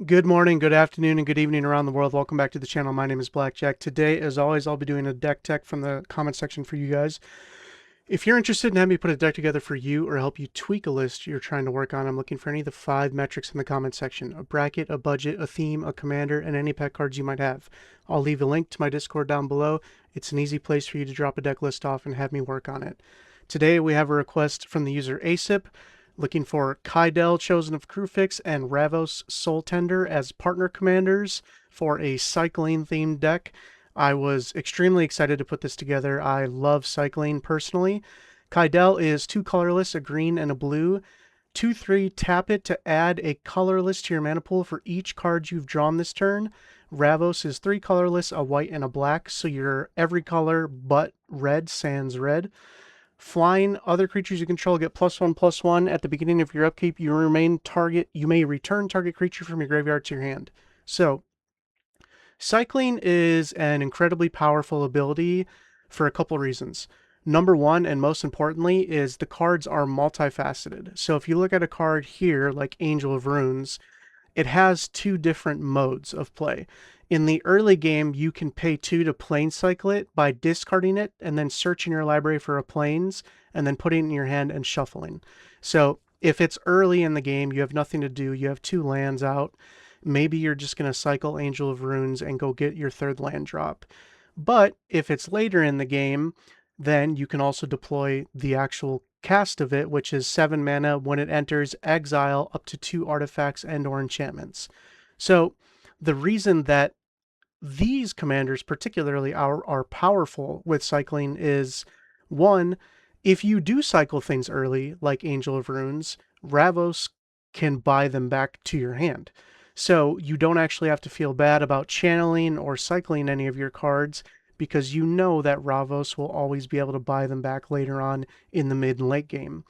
Good morning, good afternoon, and good evening around the world. Welcome back to the channel. My name is Blackjack. Today, as always, I'll be doing a deck tech from the comment section for you guys. If you're interested in having me put a deck together for you or help you tweak a list you're trying to work on, I'm looking for any of the 5 metrics in the comment section: a bracket, a budget, a theme, a commander, and any pack cards you might have. I'll leave a link to my Discord down below. It's an easy place for you to drop a deck list off and have me work on it. Today, we have a request from the user aysip, looking for Kydele, Chosen of Kruphix, and Ravos, Soultender as partner commanders for a cycling-themed deck. I was extremely excited to put this together. I love cycling personally. Kydele is 2 colorless, a green and a blue. 2/3, tap it to add a colorless to your mana pool for each card you've drawn this turn. Ravos is 3 colorless, a white and a black, so you're every color but red, sans red. Flying, other creatures you control get +1/+1 at the beginning of your upkeep. You may return target creature from your graveyard to your hand. So, cycling is an incredibly powerful ability for a couple reasons. Number one, and most importantly, is the cards are multifaceted. So if you look at a card here, like Angel of Runes, it has 2 different modes of play. In the early game, you can pay 2 to plane cycle it by discarding it and then searching your library for a planes and then putting it in your hand and shuffling. So if it's early in the game, you have nothing to do, you have 2 lands out, maybe you're just going to cycle Angel of Runes and go get your 3rd land drop. But if it's later in the game, then you can also deploy the actual cast of it, which is 7 mana. When it enters, exile up to 2 artifacts and or enchantments. So the reason that these commanders particularly are powerful with cycling is, one, if you do cycle things early, like Angel of Runes, Ravos can buy them back to your hand. So you don't actually have to feel bad about channeling or cycling any of your cards because you know that Ravos will always be able to buy them back later on in the mid and late game.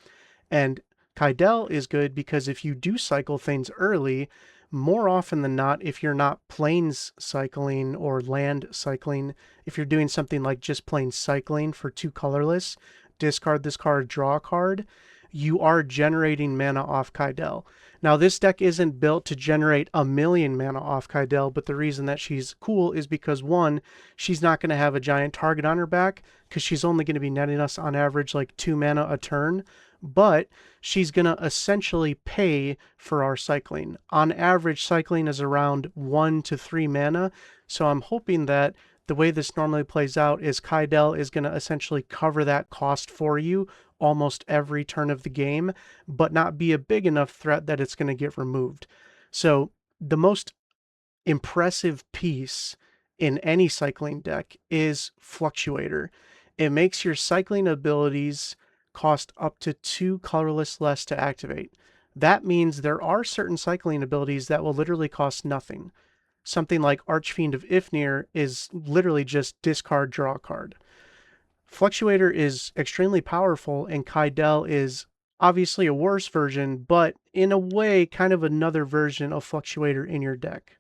And Kydele is good because if you do cycle things early, more often than not, if you're not planes cycling or land cycling, if you're doing something like just plain cycling for 2 colorless, discard this card, draw a card, you are generating mana off Kydele. Now, this deck isn't built to generate a million mana off Kydele, but the reason that she's cool is because, one, she's not going to have a giant target on her back because she's only going to be netting us on average like 2 mana a turn, but she's going to essentially pay for our cycling. On average, cycling is around 1 to 3 mana, so I'm hoping that the way this normally plays out is Kydele is going to essentially cover that cost for you almost every turn of the game, but not be a big enough threat that it's going to get removed. So the most impressive piece in any cycling deck is Fluctuator. It makes your cycling abilities cost up to 2 colorless less to activate. That means there are certain cycling abilities that will literally cost nothing. Something like Archfiend of Ifnir is literally just discard, draw a card. Fluctuator is extremely powerful, and Kydele is obviously a worse version, but in a way, kind of another version of Fluctuator in your deck.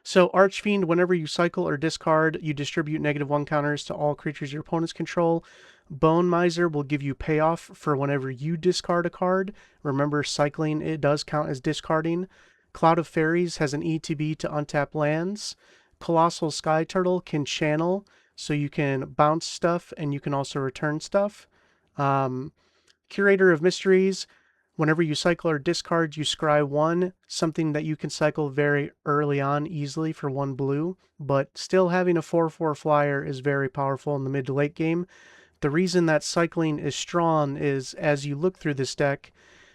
So Archfiend, whenever you cycle or discard, you distribute -1 counters to all creatures your opponents control. Bone Miser will give you payoff for whenever you discard a card. Remember, cycling, it does count as discarding. Cloud of Fairies has an ETB to untap lands. Colossal Sky Turtle can channel, so you can bounce stuff and you can also return stuff. Curator of Mysteries, whenever you cycle or discard, you scry 1, something that you can cycle very early on easily for 1 blue, but still having a 4/4 flyer is very powerful in the mid to late game. The reason that cycling is strong is as you look through this deck,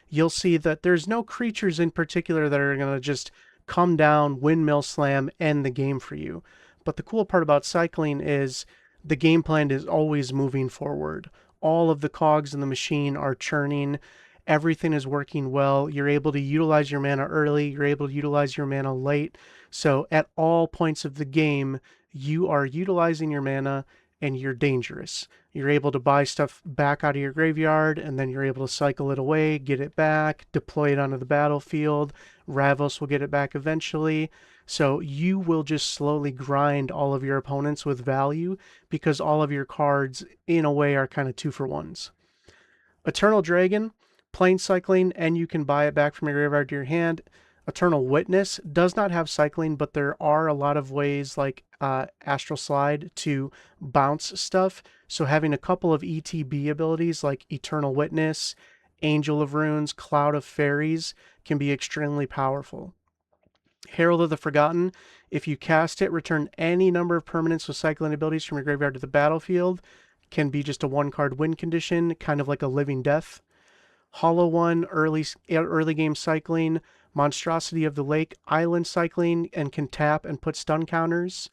you'll see that there's no creatures in particular that are going to just come down, windmill slam, end the game for you. But the cool part about cycling is the game plan is always moving forward. All of the cogs in the machine are churning. Everything is working well. You're able to utilize your mana early. You're able to utilize your mana late. So at all points of the game, you are utilizing your mana and you're dangerous. You're able to buy stuff back out of your graveyard, and then you're able to cycle it away, get it back, deploy it onto the battlefield. Ravos will get it back eventually. So you will just slowly grind all of your opponents with value because all of your cards, in a way, are kind of 2-for-1s. Eternal Dragon, plain cycling, and you can buy it back from your graveyard to your hand. Eternal Witness does not have cycling, but there are a lot of ways like Astral Slide to bounce stuff. So having a couple of ETB abilities like Eternal Witness, Angel of Runes, Cloud of Fairies can be extremely powerful. Herald of the Forgotten, if you cast it, return any number of permanents with cycling abilities from your graveyard to the battlefield. Can be just a 1-card win condition, kind of like a Living Death. Hollow One, early game cycling. Monstrosity of the Lake, island cycling, and can tap and put stun counters.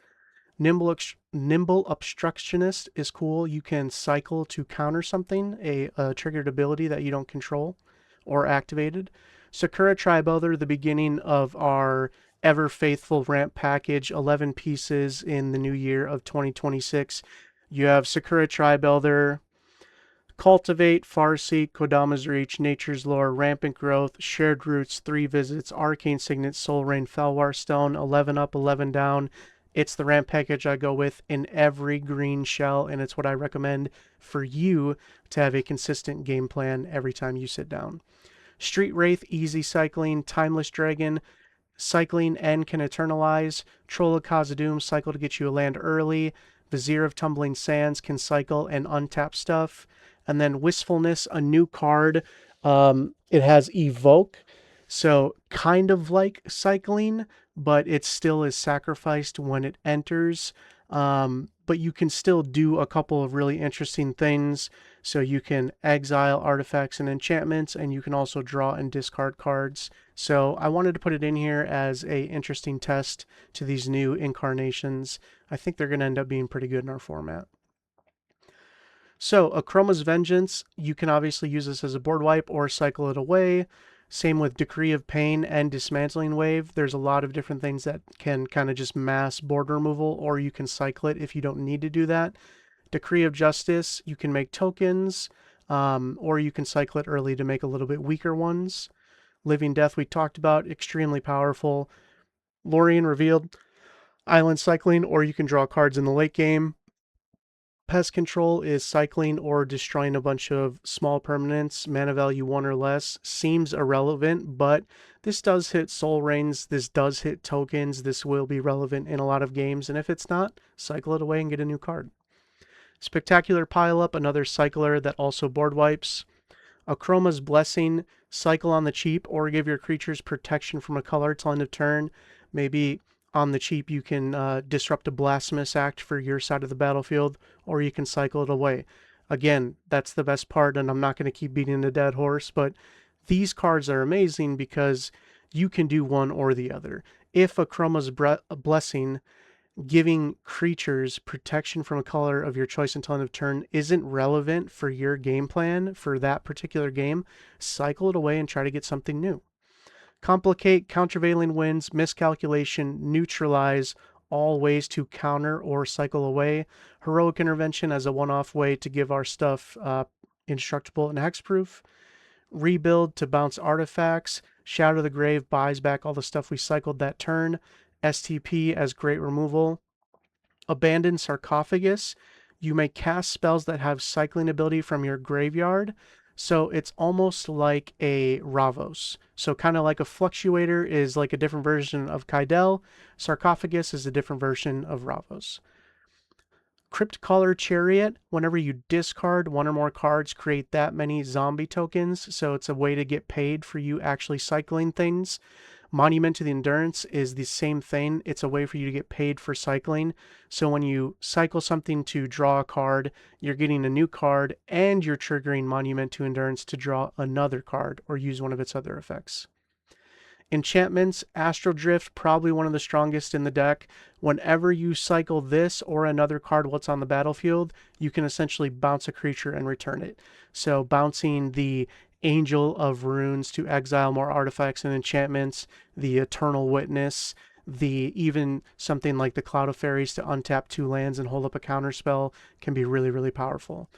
Nimble Obstructionist is cool. You can cycle to counter something, a triggered ability that you don't control or activated. Sakura Tribe Elder, the beginning of our ever faithful ramp package, 11 pieces in the new year of 2026. You have Sakura Tribe Elder, Cultivate, Farseek, Kodama's Reach, Nature's Lore, Rampant Growth, Shared Roots, 3 Visits, Arcane Signet, Soul Rain, Felwar Stone, 11 up, 11 down. It's the ramp package I go with in every green shell, and it's what I recommend for you to have a consistent game plan every time you sit down. Street Wraith, easy cycling, Timeless Dragon, cycling and can eternalize. Troll of Khazad-dûm, cycle to get you a land early. Vizier of Tumbling Sands can cycle and untap stuff. And then Wistfulness, a new card. It has Evoke, so kind of like cycling, but it still is sacrificed when it enters. But you can still do a couple of really interesting things. So you can exile artifacts and enchantments, and you can also draw and discard cards. So I wanted to put it in here as a interesting test to these new incarnations. I think they're going to end up being pretty good in our format. So Akroma's Vengeance, you can obviously use this as a board wipe or cycle it away. Same with Decree of Pain and Dismantling Wave. There's a lot of different things that can kind of just mass board removal, or you can cycle it if you don't need to do that. Decree of Justice, you can make tokens, or you can cycle it early to make a little bit weaker ones. Living Death, we talked about, extremely powerful. Lorien Revealed, island cycling, or you can draw cards in the late game. Pest Control is cycling or destroying a bunch of small permanents, mana value 1 or less. Seems irrelevant, but this does hit Soul Rains, this does hit tokens, this will be relevant in a lot of games, and if it's not, cycle it away and get a new card. Spectacular Pileup, another cycler that also board wipes. Akroma's Blessing, cycle on the cheap or give your creatures protection from a color till end of turn. Maybe on the cheap you can disrupt a Blasphemous Act for your side of the battlefield, or you can cycle it away. Again, that's the best part, and I'm not going to keep beating a dead horse, but these cards are amazing because you can do one or the other. If Akroma's Blessing, giving creatures protection from a color of your choice until end of turn, isn't relevant for your game plan for that particular game, cycle it away and try to get something new. Complicate, Countervailing Winds, Miscalculation, Neutralize, all ways to counter or cycle away. Heroic Intervention as a one-off way to give our stuff indestructible and hexproof. Rebuild to bounce artifacts. Shadow of the Grave buys back all the stuff we cycled that turn. STP as great removal. Abandoned Sarcophagus. You may cast spells that have cycling ability from your graveyard. So it's almost like a Ravos. So kind of like a Fluctuator is like a different version of Kydele. Sarcophagus is a different version of Ravos. Cryptcaller Chariot, whenever you discard one or more cards, create that many zombie tokens. So it's a way to get paid for you actually cycling things. Monument to the Endurance is the same thing. It's a way for you to get paid for cycling. So when you cycle something to draw a card, you're getting a new card and you're triggering Monument to Endurance to draw another card or use one of its other effects. Enchantments, Astral Drift, probably one of the strongest in the deck. Whenever you cycle this or another card what's on the battlefield, you can essentially bounce a creature and return it. So bouncing the Angel of Runes to exile more artifacts and enchantments, the Eternal Witness, even something like the Cloud of Fairies to untap 2 lands and hold up a counterspell can be really, really powerful.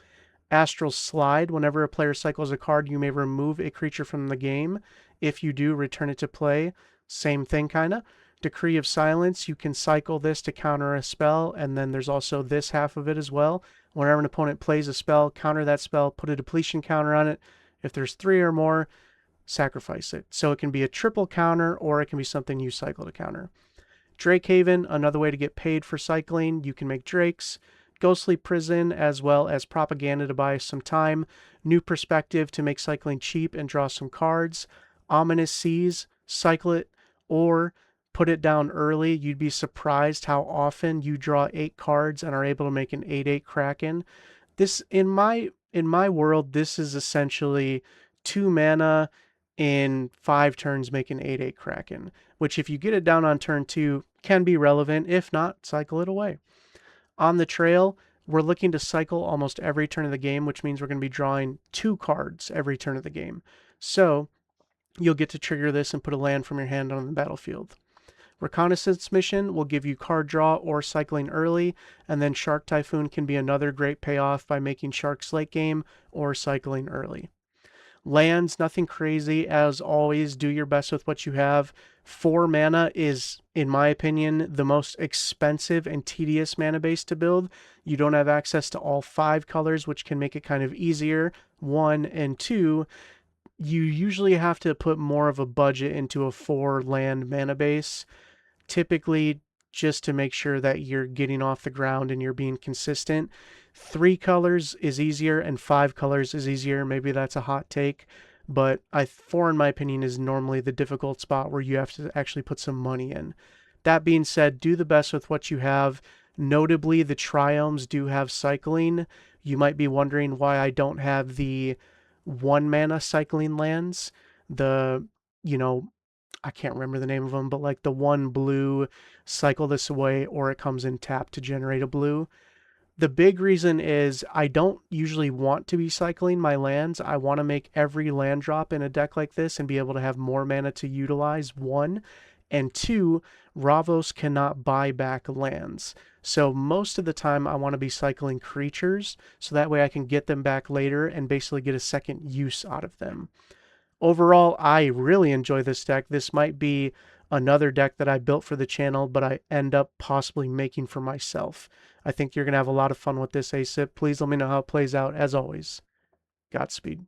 Astral Slide, whenever a player cycles a card, you may remove a creature from the game. If you do, return it to play. Same thing, kind of. Decree of Silence, you can cycle this to counter a spell, and then there's also this half of it as well. Whenever an opponent plays a spell, counter that spell, put a depletion counter on it. If there's 3 or more, sacrifice it. So it can be a triple counter or it can be something you cycle to counter. Drake Haven, another way to get paid for cycling. You can make Drakes. Ghostly Prison, as well as Propaganda to buy some time. New Perspective to make cycling cheap and draw some cards. Ominous Seas, cycle it, or put it down early. You'd be surprised how often you draw 8 cards and are able to make an 8/8 Kraken. This in my world, this is essentially 2 mana in 5 turns make an 8/8 Kraken, which if you get it down on turn 2 can be relevant. If not, cycle it away. On the trail, we're looking to cycle almost every turn of the game, which means we're going to be drawing 2 cards every turn of the game. So you'll get to trigger this and put a land from your hand on the battlefield. Reconnaissance Mission will give you card draw or cycling early, and then Shark Typhoon can be another great payoff by making sharks late game or cycling early. Lands, nothing crazy. As always, do your best with what you have. 4 mana is, in my opinion, the most expensive and tedious mana base to build. You don't have access to all 5 colors, which can make it kind of easier. 1 and 2, you usually have to put more of a budget into a 4 land mana base, typically just to make sure that you're getting off the ground and you're being consistent. 3 colors is easier and 5 colors is easier. Maybe that's a hot take, but 4 in my opinion is normally the difficult spot where you have to actually put some money in. That being said, do the best with what you have. Notably, the triomes do have cycling. You might be wondering why I don't have the 1 mana cycling lands. The, you know, I can't remember the name of them, but like the 1 blue, cycle this away, or it comes in tap to generate a blue. The big reason is I don't usually want to be cycling my lands. I want to make every land drop in a deck like this and be able to have more mana to utilize, 1. And 2, Ravos cannot buy back lands. So most of the time I want to be cycling creatures, so that way I can get them back later and basically get a second use out of them. Overall, I really enjoy this deck. This might be another deck that I built for the channel, but I end up possibly making for myself. I think you're going to have a lot of fun with this, aysip. Please let me know how it plays out. As always, Godspeed.